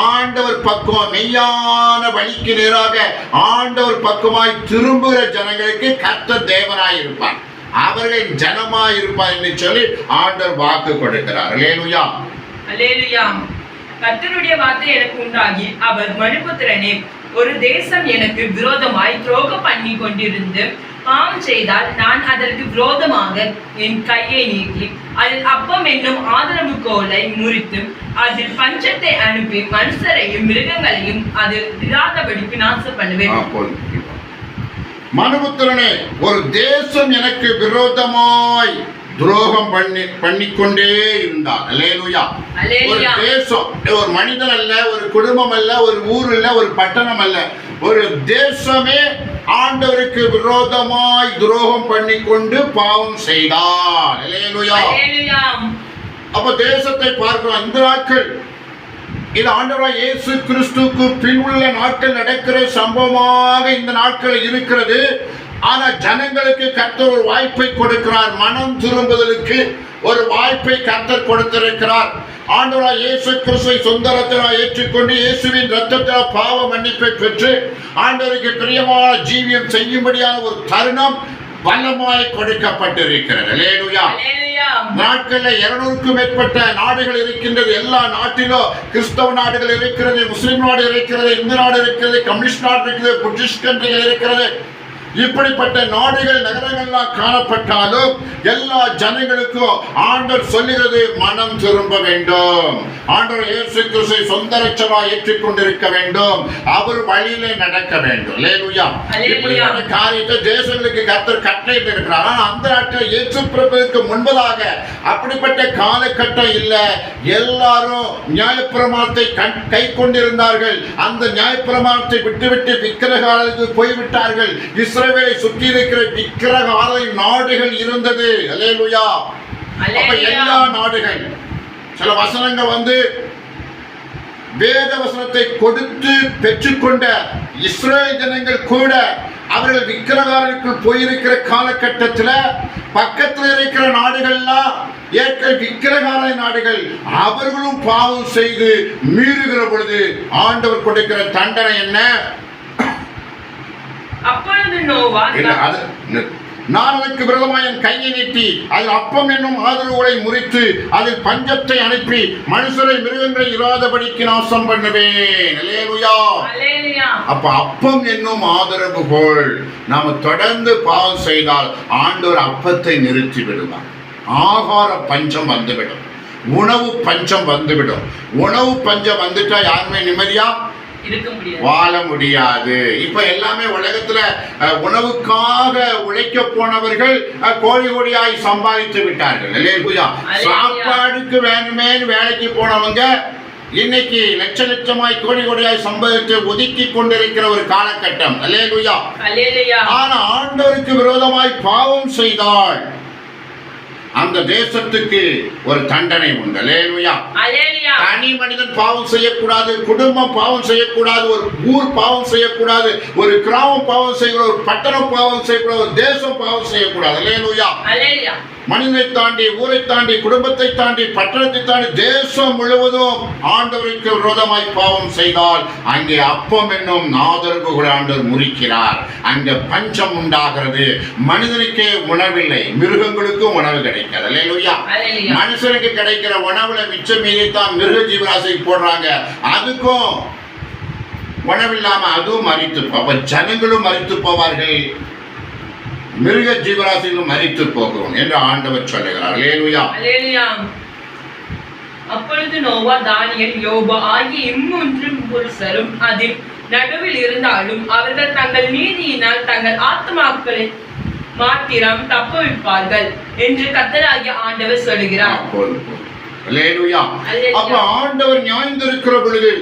ஆண்டவர் பக்கம் மெய்யான வழிக்கு நேராக ஆண்டவர் பக்கமாய் திரும்புகிற ஜனங்களுக்கு கர்த்தர் தேவனாய் இருப்பார், அவர்கள் ஜனமாய் இருப்பார் என்று சொல்லி ஆண்டவர் வாக்கு கொடுக்கிறார். அல்லேலூயா. அல்லேலூயா. கர்த்தருடைய வார்த்தை எனக்கு உண்டாகி, அவர் மனுபுத்திரனே, ஒரு தேசம் எனக்கு விரோதமாய் துரோகம் பண்ணி கொண்டிருந்து பாவம் செய்தால் நான் அதற்கு விரோதமாக என் கையை நீட்டி அதில் அப்பம் என்னும் ஆதரவு கோலை முறித்து அதில் பஞ்சத்தை அனுப்பி மனுஷரையும் மிருகங்களையும் அதில் இராதபடிக்கு நாசம் பண்ணுவேன். மனுபுத்திரனே, ஒரு தேசம் எனக்கு விரோதமாய் துரோகம் பண்ணிக்கொண்டே இருந்தார். அல்லேலூயா. ஒரு தேசம், ஒரு மனிதன் அல்ல, ஒரு குடும்பம் அல்ல, ஒரு ஊர் அல்ல, ஒரு பட்டணம் அல்ல, ஒரு தேசமே ஆண்டவருக்கு விரோதமாய் துரோகம் பண்ணிக்கொண்டு பாவம் செய்தார். அல்லேலூயா. அப்ப தேசத்தை பார்க்கிறோம். இந்த நாட்கள் இது ஆண்டவராகிய இயேசு கிறிஸ்துவுக்கு பின் உள்ள நாட்கள் நடக்கிற சம்பவமாக இந்த நாட்கள் இருக்கிறது. ஆனா ஜனங்களுக்கு கர்த்தர் ஒரு வாய்ப்பை கொடுக்கிறார். மனம் திரும்புதலுக்கு ஒரு வாய்ப்பை கர்த்தர் கொடுத்திருக்கிறார். ஆண்டவராகிய இயேசு கிறிஸ்துவை சொந்த ரத்தத்தால் ஏற்றுக்கொண்டு இயேசுவின் ரத்தத்தால் பாவ மன்னிப்பை பெற்று ஆண்டவருக்கு பிரியமான ஜீவியம் செய்யும்படியான ஒரு தருணம் வல்லமாய் கொடுக்கப்பட்டிருக்கிறது. அல்லேலூயா. நாட்கள்ல 200க்கும் மேற்பட்ட நாடுகள் இருக்கின்றது. எல்லா நாட்டிலும் கிறிஸ்தவ நாடுகள் இருக்கிறது, முஸ்லிம் நாடு இருக்கிறது, இந்து நாடு இருக்கிறது, கம்யூனிஸ்ட் நாடு இருக்கிறது, புத்திஸ்ட் கண்ட்ரிகள் இருக்கிறது. இப்படிப்பட்ட நாடுகள் நகரங்கள்லாம் காணப்பட்டாலும் எல்லா ஜனங்களுக்கும் ஆண்டவர் சொல்லுகிறது மனம் திரும்ப வேண்டும், ஆண்டவர் இயேசு கிறிஸ்துவை சொந்த இரட்சகராய் ஏற்றுக்கொண்டிருக்க வேண்டும், அவர் வழியிலே நடக்க வேண்டும். அல்லேலூயா. இப்படியான காரியத்தை தேசங்களுக்கு கர்த்தர் கட்டளையிட்டு இருக்கிறார். ஆனால் அந்த நாட்டில் இயேசு பிறப்பதற்கு முன்பதாக அப்படிப்பட்ட காலகட்டம் இல்லை. எல்லாரும் நியாயப்பிரமாணத்தை கை கொண்டிருந்தார்கள். அந்த நியாயப்பிரமாணத்தை விட்டுவிட்டு விக்கிரகாலத்துக்கு போய்விட்டார்கள். இஸ்ரவேலை சுற்றி இருக்கிற விக்கிரக ஆலய நாடுகள் இருந்தது. அல்லேலூயா. அப்ப எல்லா நாடுகள் சில வசனங்கள் வேத வசனத்தை கொடுத்து பெற்றுக்கொண்ட இஸ்ரவேல் ஜனங்கள் கூட அவர்கள் விக்கிரகாலத்துக்குள் போயிருக்கிற காலகட்டத்தில் பக்கத்தில் இருக்கிற நாடுகள்லாம் ஏற்க விக்கிரகாலய நாடுகள் அவர்களும் பாவம் செய்து மீறுகிற பொழுது ஆண்டவர் கொடுக்கிற தண்டனை என்ன? அப்பொழுது நோவா நான் அதற்கு விரோதமாய் என் கையை நீட்டி அதில் அப்பம் என்னும் ஆதரவுகளை முறித்து அதில் பஞ்சத்தை அனுப்பி மனுஷரை மிருகங்களை இராதபடிக்கு நாசம் பண்ணுவேன். அல்லேலூயா. அப்ப அப்பம் என்னும் ஆதரவுகோள் நாம தொடர்ந்து பாவம் செய்தால் ஆண்டவர் அப்பத்தை நிறுத்தி விடுவார். ஆகார பஞ்சம் வந்துவிடும், உணவு பஞ்சம் வந்துவிடும். உணவு பஞ்சம் வந்துட்டா யாருமே நிம்மதியா வாழ முடியாது. இப்ப எல்லாமே உலகத்துல உணவுக்காக உழைக்க போனவர்கள் கோடி கோடியாய் சம்பாதித்து விட்டார்கள். அல்லேலூயா. சாப்பாடுக்கு வேணுமே வேலைக்கு போனவங்க இன்னைக்கு லட்ச லட்சமாய் கோடி கோடியாய் சம்பளத்தை ஒதுக்கி கொண்டிருக்கிற ஒரு காலகட்டம். அல்லேலூயா. அல்லேலூயா. ஆனா ஆண்டவருக்கு விரோதமாய் பாவம் செய்தால் அந்த தேசத்துக்கு ஒரு தண்டனை உண்டு. அல்லேலூயா. அல்லேலூயா. தனி மனிதன் பாவம் செய்யக்கூடாது, குடும்பம் பாவம் செய்யக்கூடாது, ஒரு ஊர் பாவம் செய்யக்கூடாது, ஒரு கிராமம் பாவம் செய்யக்கூடாது, ஒரு பட்டணம் பாவம் செய்யக்கூடாது, ஒரு தேசம் பாவம் செய்யக்கூடாது. அல்லேலூயா. அல்லேலூயா. மனிதனை தாண்டி, ஊரை தாண்டி, குடும்பத்தை தாண்டி, பட்டணத்தை தாண்டி தேசம் முழுவதும் ஆண்டவருக்கு விரோதமாய் பாவம் செய்தால் அங்கே அப்பம் என்னும் நாதருக்கு கூட ஆண்டவர் முறிக்கிறார். அங்கே பஞ்சம் உண்டாகிறது. மனிதனுக்கே உணவில்லை, மிருகங்களுக்கும் உணவு கிடைக்காது. அல்லேலூயா. மனுஷனுக்கு கிடைக்கிற உணவுல மிச்சம் மீதித்தான் மிருக ஜீவராசிக்கு போடுறாங்க. அதுக்கும் உணவில்லாம அதுவும் மரித்து போவார். ஜனங்களும் மரித்து போவார்கள், மிருக ஜீவராசிகளும் மரித்து போகும் என்று ஆண்டவர் சொல்லுகிறார். அல்லேலூயா. அல்லேலூயா. அப்பொழுது நோவா, தானியேல், யோபு ஆகிய இம்மூன்று புருஷரும் அதில் நடுவில் இருந்தாலும் அவர்கள் தங்கள் நீதியினால் தங்கள் ஆத்துமாக்களை மாத்திரம் தப்புவிப்பார்கள் என்று கர்த்தராகிய ஆண்டவர் சொல்லுகிறார். அல்லேலூயா. அப்ப ஆண்டவர் நியாயந்திருக்கிற பொழுது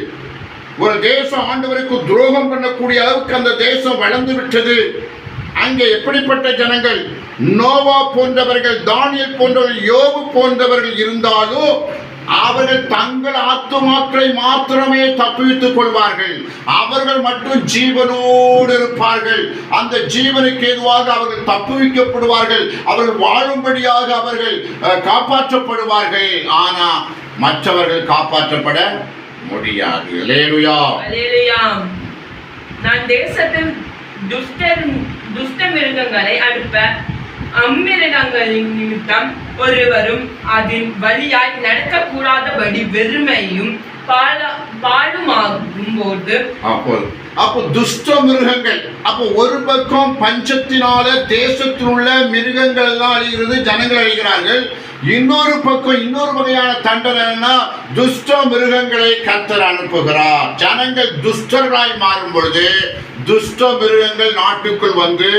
ஒரு தேசம் ஆண்டவருக்கு துரோகம் பண்ணக்கூடிய அளவுக்கு அந்த தேசம் வளர்ந்து விட்டது. அங்கே எப்படிப்பட்ட ஜனங்கள், நோவா போன்றவர்கள், தானியேல் போன்றவர்கள், யோபு போன்றவர்கள் இருந்தாலும் அவர்கள் தங்கள் ஆத்துமாக்களை மாத்திரமே தப்புவித்துக் கொள்வார்கள். அவர்கள் மட்டும் ஜீவனோடு இருப்பார்கள். அந்த ஜீவனுக்கு ஏதுவாக அவர்கள் தப்புவிக்கப்படுவார்கள். அவர்கள் வாழும்படியாக அவர்கள் காப்பாற்றப்படுவார்கள். ஆனா மற்றவர்கள் காப்பாற்றப்பட முடியாது. அல்லேலூயா. அல்லேலூயா. நான் தேசத்தில் துஷ்ட மிருகங்களை அனுப்ப அம்மிருகங்களின் நிமித்தம் ஒருவரும் அதன் வழியாய் நடக்கக்கூடாதபடி வெறுமையும் பாழுமாகும் போது அப்போ துஷ்ட மிருகங்கள், அப்போ ஒரு பக்கம் பஞ்சத்தினால தேசத்தில் உள்ள மிருகங்கள் எல்லாம் அழிகிறது, ஜனங்கள் அழிகிறார்கள். இன்னொரு பக்கம் இன்னொரு வகையான தண்டனைனா துஷ்ட மிருகங்களை கர்த்தர் அனுப்புகிறார். ஜனங்கள் துஷ்டர்களாய் மாறும் பொழுது துஷ்ட மிருகங்கள் நாட்டுக்குள் வந்து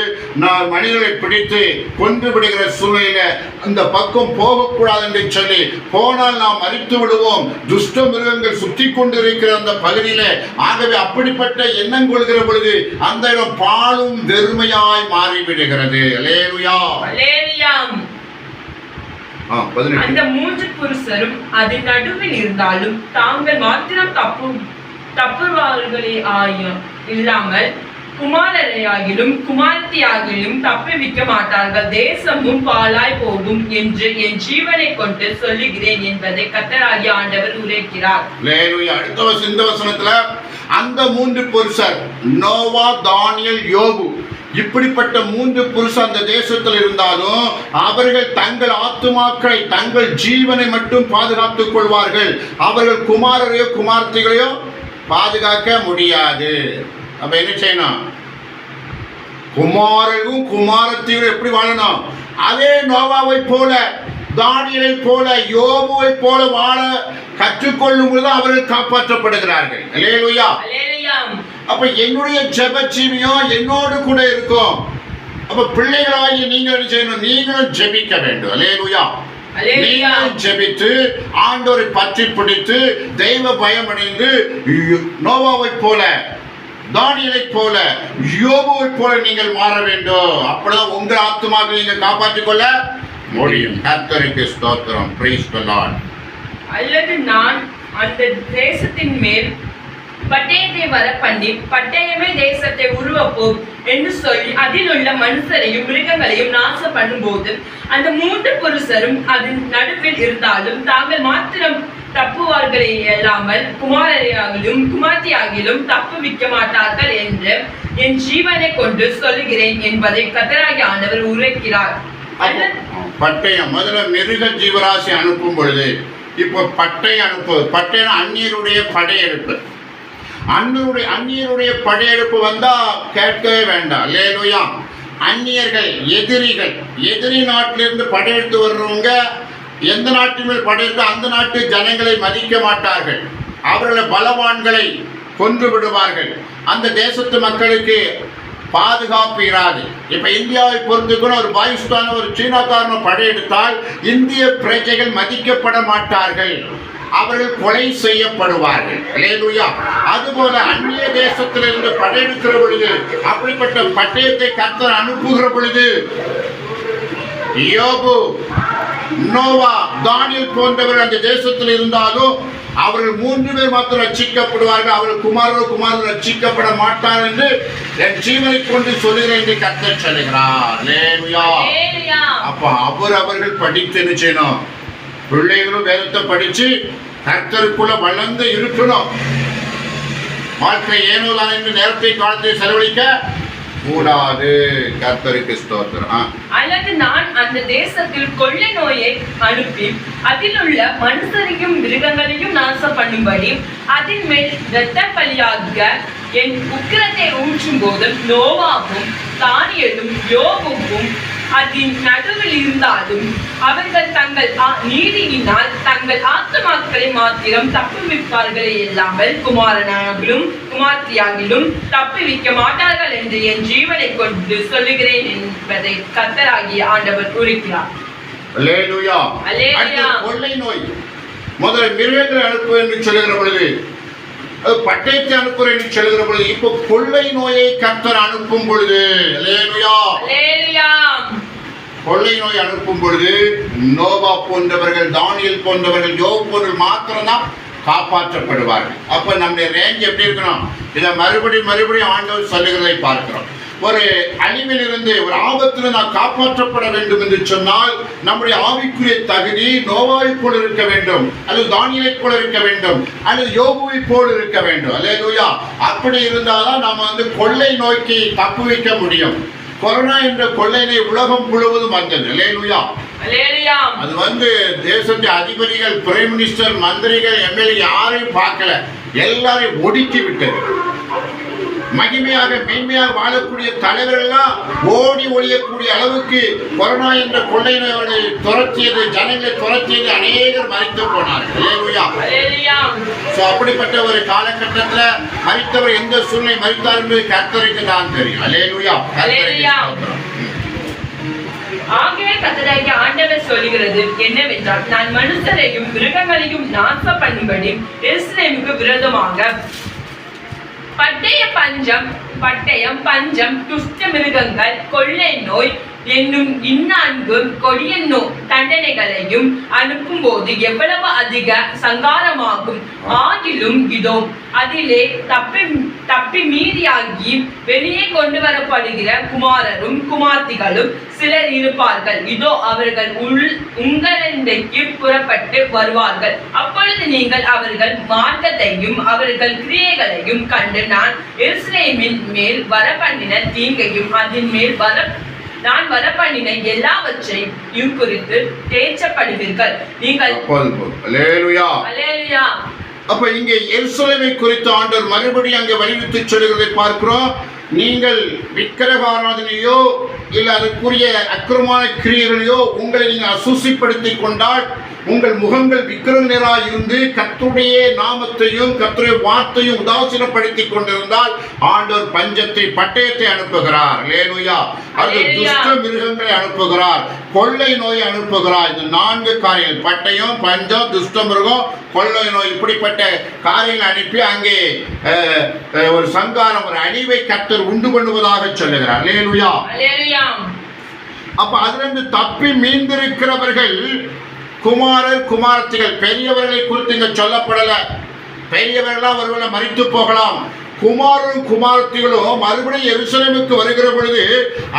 மனிதர்களை பிடித்து கொன்று விடுகிற சூழ்நிலையில அந்த பக்கம் போகக்கூடாது என்று சொல்லி, போனால் நாம் மரித்து விடுவோம், துஷ்ட மிருகங்கள் சுற்றி கொண்டிருக்கிற அந்த பகுதியில. ஆகவே அப்படிப்பட்ட எண்ணம் கொள்கிற பொழுது அந்த இடம் பாழும் வெறுமையாய் மாறிவிடுகிறது. அல்லேலூயா. அல்லேலூயா. அந்த மூன்று புருஷரும் அதன் நடுவில் இருந்தாலும் தாங்கள் மாத்திரம் தப்புவார்களே இல்லாமல் குமாரரையாகிலும் குமாரத்தியாகிலும் தப்புவிக்க மாட்டார்கள். தேசமும் பாழாய் போகும் என்று என் ஜீவனை கொண்டு சொல்லுகிறேன் என்பதை கர்த்தராகிய ஆண்டவர் உரைக்கிறார். அடுத்த இந்த வசனத்துல அந்த மூன்று புருஷர், நோவா, தானியேல், யோபு, இப்படிப்பட்ட மூன்று புருஷர் அந்த தேசத்தில் இருந்தாலும் அவர்கள் தங்கள் ஆத்துமாக்களை, தங்கள் ஜீவனை மட்டும் பாதுகாத்துக் கொள்வார்கள். அவர்கள் குமாரரையோ குமார்த்திகளையோ பாதுகாக்க முடியாது. அப்ப என்ன செய்யணும்? குமாரரும் குமாரத்தியும் எப்படி வாழணும்? அதே நோவாவை போல, தானியேலை போல, யோபுவை போல வாழ கற்றுக்கொள்ளும் பொழுது அவர்கள் காப்பாற்றப்படுகிறார்கள். அல்லேலூயா. அப்ப என்னுடைய ஜெப ஜீவியம் என்னோடு கூட இருக்கும். அப்ப பிள்ளைகளாகி நீங்கள் என்ன செய்யணும்? நீங்களும் ஜெபிக்க வேண்டும். அல்லேலூயா. நீங்களும் ஜெபித்து ஆண்டவரை பற்றி பிடித்து தெய்வ பயம் அடைந்து நோவாவை போல, தானியேலை போல, யோபுவை போல நீங்கள் மாற வேண்டும். அப்பதான் உங்கள் ஆத்துமாவை நீங்கள் காப்பாற்றிக் கொள்ள முடியும். கர்த்தருக்கு ஸ்தோத்திரம். Praise the Lord. அல்லது நான் அந்த தேசத்தின் மேல் பட்டயத்தை வர பண்ணி பட்டயமே தேசத்தை உருவப்போம் என்று சொல்லி அதில் உள்ள மனுஷரையும் மிருகங்களையும் நாசம் பண்ணும்போது அந்த மூன்று புருஷரும் அதன் நடுவில் இருந்தாலும் தாங்கள் மாத்திரம் தப்புவார்களே அல்லாமல் குமாரரையாகிலும் குமார்த்தியாகிலும் தப்புவிக்க மாட்டார்கள் என்று என் ஜீவனை கொண்டு சொல்லுகிறேன் என்பதை கர்த்தராகிய ஆண்டவர் உரைக்கிறார். பட்டயம் முதல்ல மிருக ஜீவராசி அனுப்பும் பொழுது இப்போ பட்டயம் அனுப்பு. பட்டயம் அந்நியருடைய படையெடுப்பு. அந்நியருடைய படையெடுப்பு வந்தா கேட்கவே வேண்டாம். அல்லேலூயா. அந்நியர்கள், எதிரிகள், எதிரி நாட்டிலிருந்து படையெடுத்து வர்றவங்க எந்த நாட்டு மேல் படையெடுத்து அந்த நாட்டு ஜனங்களை மதிக்க மாட்டார்கள். அவர்களை பலவான்களை கொன்று விடுவார்கள். அந்த தேசத்து மக்களுக்கு பாதுகாப்பு இராது. இப்ப இந்தியாவை பொறுத்துக்கணும், ஒரு பாகிஸ்தான், ஒரு சீனாக்காரனை படையெடுத்தால் இந்திய பிரஜைகள் மதிக்கப்பட மாட்டார்கள். அவர்கள் கொலை செய்யப்படுவார்கள். அல்லேலூயா. அதுபோல அந்நிய தேசத்திலிருந்து படையெடுக்கிற பொழுது, அப்படிப்பட்ட பட்டயத்தை கர்த்தர் அனுப்புகிற பொழுது, யோபு, நோவா, தானியேல் போன்றவர் அந்த தேசத்தில் இருந்தாலும் அவர்கள் 3 பேர் மாத்திரம் ரட்சிக்கப்படுவார்கள். அவர்கள் குமாரர் ரட்சிக்கப்பட மாட்டார் என்று என் ஜீவனை கொண்டு சொல்லுகிறேன் என்று கர்த்தர் சொல்லுகிறார். அல்லேலூயா. அப்ப அவர்கள் படித்து என்ன செய்யணும்? பிள்ளைகளும் வேதத்தை படிச்சு கர்த்தருக்குள்ள வளர்ந்து இருக்கணும். வாழ்க்கை ஏனோ தான் என்று நேரத்தை காலத்தை செலவழிக்க கூடாது. கர்த்தருக்கு ஸ்தோத்திரம். அல்லது நான் அந்த தேசத்தில் கொள்ளை நோயை அனுப்பி அதில் உள்ள மனுஷரையும் மிருகங்களையும் நாசம் பண்ணும்படி அதன் மேல் இரத்த பலியாக என் உக்கிரத்தை ஊற்றும் போது நோவாவும் தானியேலும் யோபுவும் அதன் நடுவில் இருந்தாலும் அவர்கள் தங்கள் நீதியினால் தங்கள் ஆத்துமாக்களை மாத்திரம் தப்புவிப்பார்களே இல்லாமல் குமாரனாகிலும் குமார்த்தியாகிலும் தப்புவிக்க மாட்டார்கள் என்று என் ஜீவனை கொண்டு சொல்லுகிறேன் என்பதை கர்த்தராகிய ஆண்டவர் கூறுகிறார். அல்லேலூயா. கொள்ளை நோய் முதல்ல மிருகங்களை அனுப்பு என்று சொல்லுகிற பொழுது, பட்டயத்தை அனுப்புற என்று சொல்லுகிற பொழுது, இப்போ கொள்ளை நோயை கர்த்தர் அனுப்பும் பொழுது, அல்லேலூயா, கொள்ளை நோய் அனுப்பும் பொழுது நோவா போன்றவர்கள், தானியேல் போன்றவர்கள், யோபு போன்றவர்கள் மாத்திரம்தான் காப்பாற்றப்படுவார்கள். அப்ப நம்முடைய ரேஞ்ச் எப்படி இருக்கணும்? இதை மறுபடியும் ஆண்டவர் சொல்லுகிறதை பார்க்கிறோம். ஒரு அழிவிலிருந்து, ஒரு ஆபத்தில் நாம் காப்பாற்றப்பட வேண்டும் என்று சொன்னால் நம்முடைய ஆவிக்குரிய தகுதி நோவாவை போல் இருக்க வேண்டும், அல்லது தானியேலை போல் இருக்க வேண்டும், அல்லது யோபுவை போல் இருக்க வேண்டும். அல்லேலூயா. அப்படி இருந்தால்தான் நாம் கொள்ளை நோய்க்கு தப்பு வைக்க முடியும். கொரோனா என்ற கொள்ளை நோய் உலகம் முழுவதும் வந்தது. அல்லேலூயா. அது தேசத்தின் அதிபதிகள், பிரைம் மினிஸ்டர், மந்திரிகள், எம்எல்ஏ யாரையும் பார்க்கல, எல்லாரையும் ஒடுக்கி விட்டது. மகிமையாக மேன்மையாக வாழக்கூடிய தலைவர்கள்லாம் ஓடி ஒழியக்கூடிய அளவுக்கு கொரோனா என்ற கொள்ளை நோயை துரத்தியது, ஜனங்களை துரத்தியது, அநேகர் மரித்து போனார்கள். அப்படிப்பட்ட ஒரு காலகட்டத்தில் மரித்தவர் எந்த சூழ்நிலை மரித்தார் என்பது கர்த்தருக்கு தான் தெரியும். அல்லேலூயா. ஆகவே கர்த்தராகிய ஆண்டவர் சொல்லுகிறது என்னவென்றால், நான் மனுஷரையும் மிருகங்களையும் நாசம் பண்ணும்படி எருசலேமுக்கு விரோதமாக பட்டயம், பஞ்சம், துஷ்ட மிருகங்கள், கொள்ளை நோய் என்னும் இந்நான்கு கொடிய தண்டனைகளையும் அனுப்பும் போது எவ்வளவு அதிக சங்காரமாகும். ஆகிலும் இதோ அதிலே தப்பி மீதியாகி வெளியே கொண்டு வரப்படுகிற குமாரரும் குமார்த்திகளும் சிலர் இருப்பார்கள். இதோ அவர்கள் உங்களிடைக்கு புறப்பட்டு வருவார்கள். அப்பொழுது நீங்கள் அவர்கள் மார்க்கத்தையும் அவர்கள் கிரியைகளையும் கண்டு நான் எருசலேமின் மேல் வரப்பண்ணின தீங்கையும் அதன் மேல் நான் வரப்பண்ணின எல்லாவற்றையும் குறித்து தேற்றப்படுவீர்கள். நீங்கள் அப்ப இங்கே எருசலேமை குறித்து ஆண்டவர் மறுபடியும் அங்கே வலியுறுத்தி சொல்லுகிறதை பார்க்கிறோம். நீங்கள் விக்கிரக ஆராதனையோ இல்லை அதற்குரிய அக்கிரமான கிரியைகளையோ உங்களை நீங்கள் அசுசிப்படுத்திக் கொண்டால், உங்கள் முகங்கள் விக்கிரகராய் இருந்து கர்த்தருடைய நாமத்தையும் கர்த்தருடைய வார்த்தையும் உதாசீனப்படுத்திக் கொண்டிருந்தால் ஆண்டவர் பஞ்சத்தை, பட்டயத்தை அனுப்புகிறார். அல்லேலூயா. அது துஷ்ட மிருகங்களை அனுப்புகிறார், கொள்ளை நோயை அனுப்புகிறார். இந்த 4 காரியங்கள், பட்டயம், பஞ்சம், துஷ்ட மிருகம், கொள்ளை நோய், இப்படிப்பட்ட காரியங்களை அனுப்பி அங்கே ஒரு சங்காரம், ஒரு அழிவை கர்த்தர் உண்டு பண்ணுவதாக சொல்லுகிறார். அல்லேலூயா. அப்ப அதிலிருந்து தப்பி மீந்திருக்கிறவர்கள் குமாரர், குமாரத்திகள், பெரியவர்களை குறித்து இங்க சொல்லப்படல. பெரியவர்களாம் ஒருவேளை மரித்து போகலாம். குமாரரும் குமாரத்திகளும் மறுபடியும் எருசலேமுக்கு வருகிற பொழுது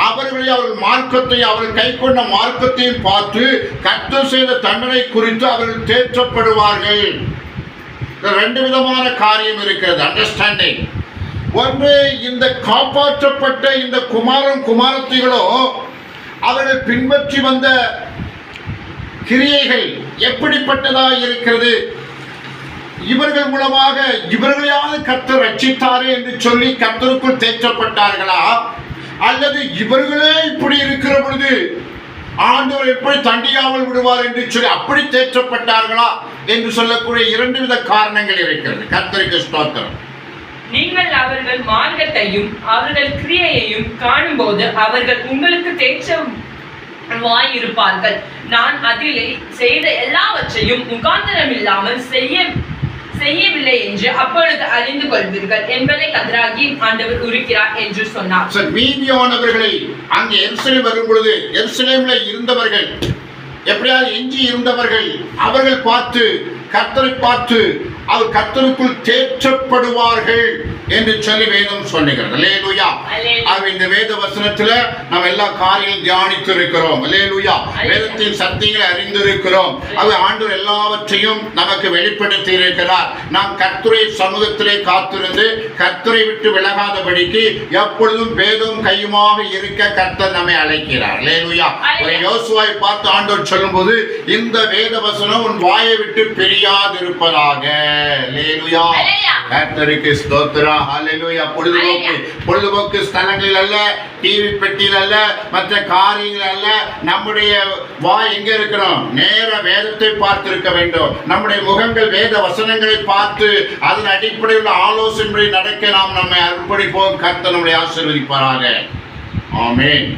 அவர்கள் மார்க்கத்தையும் அவர்கள் கை கொண்ட மார்க்கத்தையும் பார்த்து கர்த்தர் செய்த தண்டனை குறித்து அவர்கள் தேற்றப்படுவார்கள். 2 விதமான காரியம் இருக்கிறது, அண்டர்ஸ்டாண்டிங். ஒன்று, இந்த காப்பாற்றப்பட்ட இந்த குமாரன் குமாரத்திகளும் அவர்கள் பின்பற்றி வந்த கிரியைகள் எப்படிப்பட்டதாக இருக்கிறது, இவர்கள் மூலமாக இவர்களையாவது கர்த்தர் ரட்சித்தாரே என்று சொல்லி கர்த்தருக்குள் தேற்றப்பட்டார்களா, அல்லது இவர்களே இப்படி இருக்கிற பொழுது ஆண்டவர் எப்படி தண்டியாமல் விடுவார் என்று சொல்லி அப்படி தேற்றப்பட்டார்களா என்று சொல்லக்கூடிய 2 வித காரணங்கள் இருக்கிறது. கர்த்தருக்கு ஸ்தோத்திரம். நீங்கள் அவர்கள் மார்க்கத்தையும் அவர்கள் கிரியையையும் காணும்போது அவர்கள் உங்களுக்கு வாயிருப்பார்கள். நான் அதிலே செய்த எல்லாவற்றையும் முகாந்திரம் இல்லாமல் செய்யவில்லை என்று அப்பொழுது அறிந்து கொள்வீர்கள் என்பதை கர்த்தராகிய ஆண்டவர் உரைக்கிறார் என்று சொன்னார். மீதியானவர்களை அங்கே எருசலேம் வரும் பொழுது எருசலேம்ல இருந்தவர்கள் எப்படியாவது எஞ்சி இருந்தவர்கள் அவர்கள் பார்த்து கர்த்தரை பார்த்து அவர் கர்த்தருக்குள் தேற்றப்படுவார்கள் என்று சொல்லி வேதம் சொல்லுகிறது. அல்லேலூயா. இந்த வேத வசனத்துல நாம் எல்லா காரியங்களும் தியானித்து இருக்கிறோம். அல்லேலூயா. வேதத்தின் சத்தியங்களை அறிந்திருக்கிறோம். அது ஆண்டவர் எல்லாவற்றையும் நமக்கு வெளிப்படுத்தி இருக்கிறார். நாம் கர்த்தருடைய சமூகத்திலே காத்திருந்து கர்த்தரை விட்டு விலகாதபடிக்கு எப்பொழுதும் வேதம் கையுமாக இருக்க கர்த்தர் நம்மை அழைக்கிறார். அல்லேலூயா. ஒரு யோசுவாவை பார்த்து ஆண்டவர் சொல்லும்போது இந்த வேத வசனம் உன் வாயை விட்டு பிரியாதிருப்பதாக. அல்லேலூயா. கர்த்தருக்கு ஸ்தோத்திரம். ஹல்லேலூயா. பொழுதுபோக்கு ஸ்தலங்களில் அல்ல, டிவி பெட்டியில் அல்ல, மற்ற காரியங்கள் அல்ல. நம்முடைய வாய் எங்க இருக்கிறோம்? நேர வேதத்தை பார்த்திருக்க வேண்டும். நம்முடைய முகங்கள் வேத வசனங்களை பார்த்து அதன் அடிப்படையில் ஆலோசனை நடக்க நாம் நம்மை அர்ப்பணிப்போம். கர்த்தர் நம்மை ஆசீர்வதிப்பாராக. ஆமென்.